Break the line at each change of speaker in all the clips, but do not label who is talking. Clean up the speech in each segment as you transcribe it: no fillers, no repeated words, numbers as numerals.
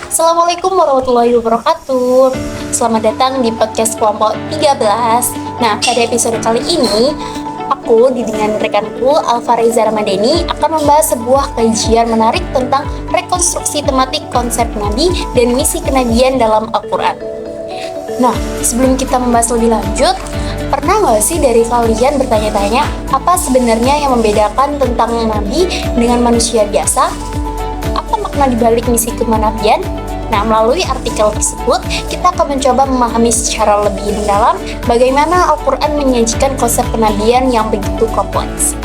Assalamualaikum warahmatullahi wabarakatuh. Selamat datang di podcast kelompok 13. Nah, pada episode kali ini aku dengan rekanku Alfa Reza Ramadhani akan membahas sebuah kajian menarik tentang rekonstruksi tematik konsep Nabi dan misi kenabian dalam Al-Quran. Nah, sebelum kita membahas lebih lanjut, pernah nggak sih dari kalian bertanya-tanya apa sebenarnya yang membedakan tentang Nabi dengan manusia biasa? Apa makna dibalik misi kenabian? Nah, melalui artikel tersebut, kita akan mencoba memahami secara lebih mendalam bagaimana Al-Quran menyajikan konsep kenabian yang begitu kompleks.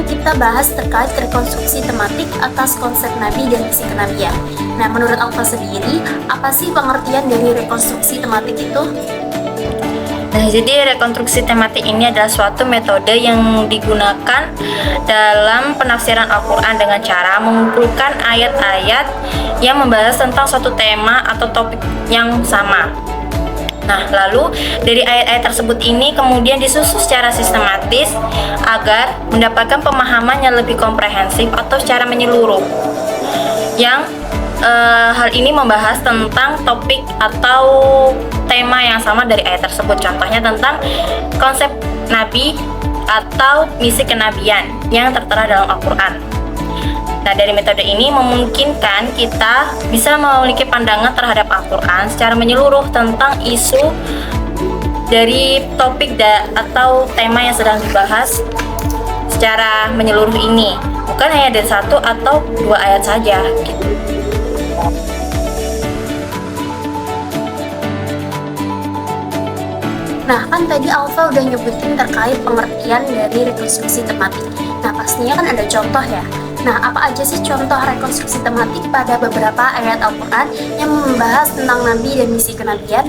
Kita bahas terkait rekonstruksi tematik atas konsep Nabi dan misi kenabian. Nah, menurut Alfa sendiri, apa sih pengertian dari rekonstruksi tematik itu?
Nah, jadi rekonstruksi tematik ini adalah suatu metode yang digunakan dalam penafsiran Al-Quran dengan cara mengumpulkan ayat-ayat yang membahas tentang suatu tema atau topik yang sama. Nah, lalu dari ayat-ayat tersebut ini kemudian disusun secara sistematis agar mendapatkan pemahaman yang lebih komprehensif atau secara menyeluruh. Yang hal ini membahas tentang topik atau tema yang sama dari ayat tersebut. Contohnya tentang konsep Nabi atau misi kenabian yang tertera dalam Al-Quran. Nah, dari metode ini memungkinkan kita bisa memiliki pandangan terhadap Al-Quran secara menyeluruh tentang isu dari topik atau tema yang sedang dibahas secara menyeluruh ini, bukan hanya dari satu atau dua ayat saja gitu.
Nah, kan tadi Alfa udah nyebutin terkait pengertian dari rekonstruksi tematik. Nah, pastinya kan ada contoh ya. Nah, apa aja sih contoh rekonstruksi tematik pada beberapa ayat Al-Quran yang membahas tentang Nabi dan misi kenabian?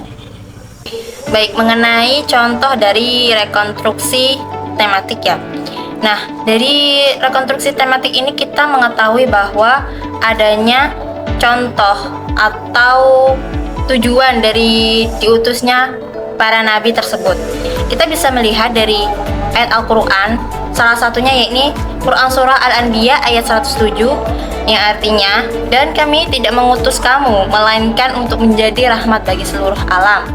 Baik, mengenai contoh dari rekonstruksi tematik ya. Nah, dari rekonstruksi tematik ini kita mengetahui bahwa adanya contoh atau tujuan dari diutusnya para nabi tersebut. Kita bisa melihat dari ayat Al-Quran, salah satunya yakni Quran Surah Al-Anbiya ayat 107 yang artinya, dan kami tidak mengutus kamu melainkan untuk menjadi rahmat bagi seluruh alam.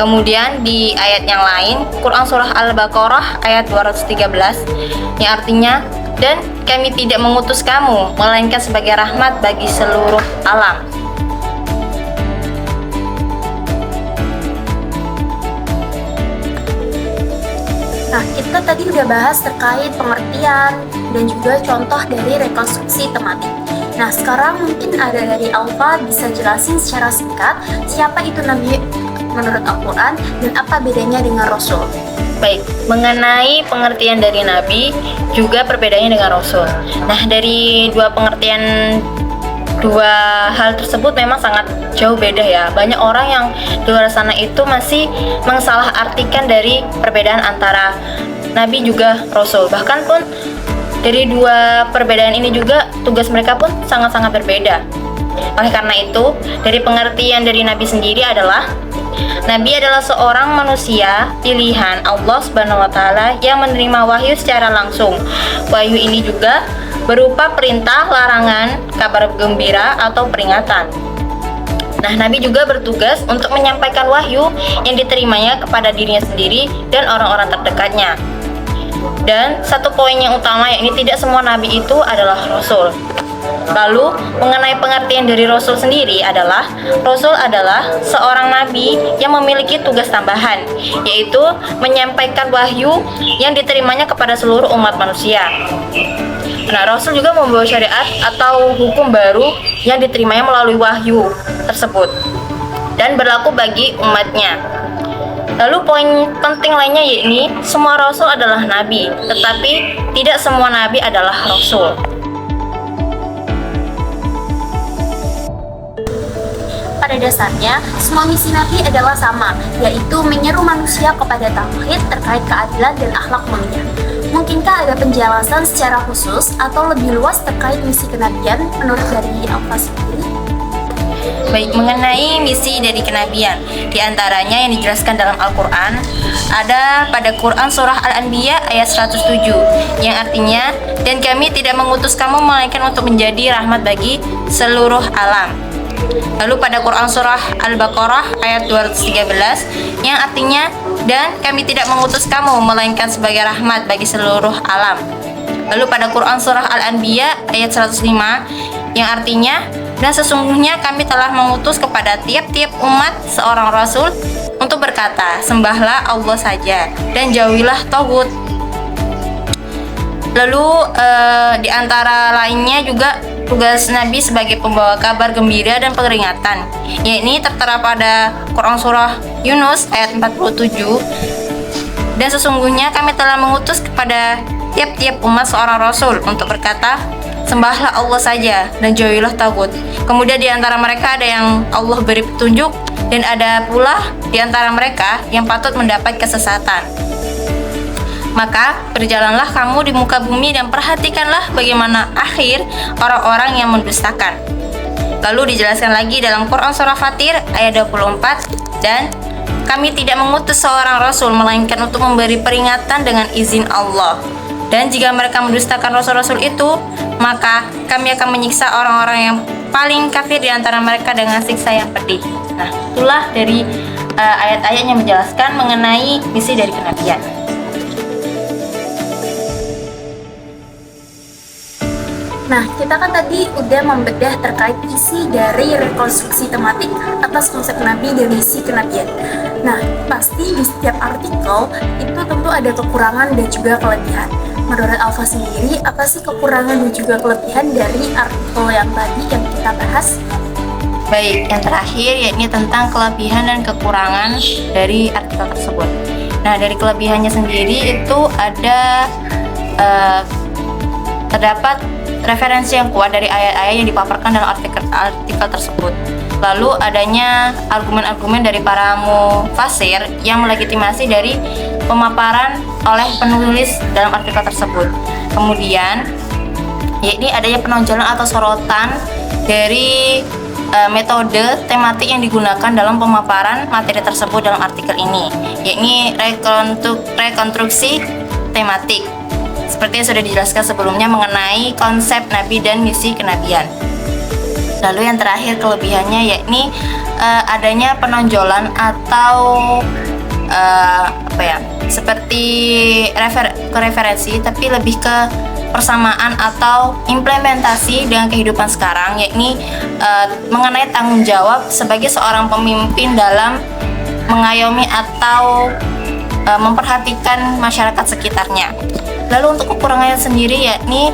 Kemudian di ayat yang lain, Quran Surah Al-Baqarah ayat 213 yang artinya, dan kami tidak mengutus kamu melainkan sebagai rahmat bagi seluruh alam.
Nah, kita tadi udah bahas terkait pengertian dan juga contoh dari rekonstruksi tematik. Nah, sekarang mungkin ada dari Alfa bisa jelasin secara singkat siapa itu Nabi menurut Al-Quran dan apa bedanya dengan Rasul.
Baik, mengenai pengertian dari Nabi juga perbedaannya dengan Rasul. Nah, dari dua hal tersebut memang sangat jauh beda ya. Banyak orang yang di luar sana itu masih mensalahartikan dari perbedaan antara Nabi juga Rasul. Bahkan pun dari dua perbedaan ini juga tugas mereka pun sangat-sangat berbeda. Oleh karena itu, dari pengertian dari Nabi sendiri adalah Nabi adalah seorang manusia pilihan Allah Subhanahu wa taala yang menerima wahyu secara langsung. Wahyu ini juga berupa perintah, larangan, kabar gembira atau peringatan. Nah, Nabi juga bertugas untuk menyampaikan wahyu yang diterimanya kepada dirinya sendiri dan orang-orang terdekatnya. Dan satu poin yang utama yakni tidak semua Nabi itu adalah Rasul. Lalu, mengenai pengertian dari Rasul sendiri adalah Rasul adalah seorang Nabi yang memiliki tugas tambahan, yaitu menyampaikan wahyu yang diterimanya kepada seluruh umat manusia. Nah, Rasul juga membawa syariat atau hukum baru yang diterimanya melalui wahyu tersebut dan berlaku bagi umatnya. Lalu poin penting lainnya yakni semua Rasul adalah Nabi, tetapi tidak semua Nabi adalah Rasul.
Pada dasarnya, semua misi Nabi adalah sama, yaitu menyeru manusia kepada tauhid terkait keadilan dan akhlak mulia. Mungkinkah ada penjelasan secara khusus atau lebih luas terkait misi kenabian menurut dari Alfa sendiri?
baik mengenai misi dari kenabian. Di antaranya yang dijelaskan dalam Al-Quran ada pada Quran surah Al-Anbiya ayat 107 yang artinya, dan kami tidak mengutus kamu melainkan untuk menjadi rahmat bagi seluruh alam. Lalu pada Quran surah Al-Baqarah ayat 213 yang artinya, dan kami tidak mengutus kamu melainkan sebagai rahmat bagi seluruh alam. Lalu pada Quran surah Al-Anbiya ayat 105 yang artinya, dan sesungguhnya kami telah mengutus kepada tiap-tiap umat seorang rasul untuk berkata, sembahlah Allah saja dan jauhilah tagut. Lalu di antara lainnya juga tugas Nabi sebagai pembawa kabar gembira dan peringatan, yakni tertera pada Quran surah Yunus ayat 47, dan sesungguhnya kami telah mengutus kepada tiap-tiap umat seorang rasul untuk berkata, sembahlah Allah saja dan jauhilah tagut. Kemudian di antara mereka ada yang Allah beri petunjuk, dan ada pula di antara mereka yang patut mendapat kesesatan. Maka berjalanlah kamu di muka bumi dan perhatikanlah bagaimana akhir orang-orang yang mendustakan. Lalu dijelaskan lagi dalam Quran surah Fatir ayat 24, dan kami tidak mengutus seorang rasul melainkan untuk memberi peringatan dengan izin Allah. Dan jika mereka mendustakan rasul-rasul itu, maka kami akan menyiksa orang-orang yang paling kafir di antara mereka dengan siksa yang pedih. Nah, itulah dari ayat-ayat yang menjelaskan mengenai misi dari kenabian.
Nah, kita kan tadi udah membedah terkait isi dari rekonstruksi tematik atas konsep Nabi dan misi kenabian. Nah, pasti di setiap artikel itu tentu ada kekurangan dan juga kelebihan. Menurut Alfa sendiri, apa sih kekurangan dan juga kelebihan dari artikel yang tadi yang kita bahas?
Baik, yang terakhir yakni tentang kelebihan dan kekurangan dari artikel tersebut. Nah, dari kelebihannya sendiri itu ada terdapat referensi yang kuat dari ayat-ayat yang dipaparkan dalam artikel tersebut. Lalu adanya argumen-argumen dari para mufasir yang melegitimasi dari pemaparan oleh penulis dalam artikel tersebut. Kemudian, yakni adanya penonjolan atau sorotan dari metode tematik yang digunakan dalam pemaparan materi tersebut dalam artikel ini, yakni rekonstruksi tematik. Seperti yang sudah dijelaskan sebelumnya mengenai konsep Nabi dan misi kenabian. Lalu yang terakhir kelebihannya yakni adanya penonjolan atau seperti referensi, tapi lebih ke persamaan atau implementasi dengan kehidupan sekarang, yakni mengenai tanggung jawab sebagai seorang pemimpin dalam mengayomi atau memperhatikan masyarakat sekitarnya. Lalu untuk kekurangannya sendiri yakni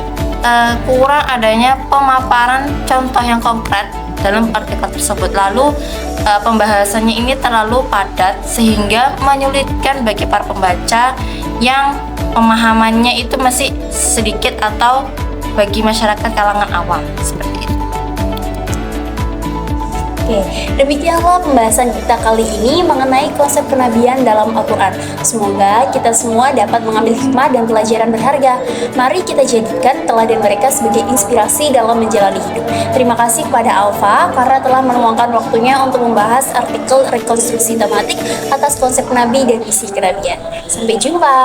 kurang adanya pemaparan contoh yang konkret dalam artikel tersebut. Lalu pembahasannya ini terlalu padat sehingga menyulitkan bagi para pembaca yang pemahamannya itu masih sedikit atau bagi masyarakat kalangan awam seperti itu.
Oke, demikianlah pembahasan kita kali ini mengenai konsep kenabian dalam Al-Quran. Semoga kita semua dapat mengambil hikmah dan pelajaran berharga. Mari kita jadikan teladan mereka sebagai inspirasi dalam menjalani hidup. Terima kasih kepada Alfa karena telah meluangkan waktunya untuk membahas artikel rekonstruksi tematik atas konsep Nabi dan isi kenabian. Sampai jumpa.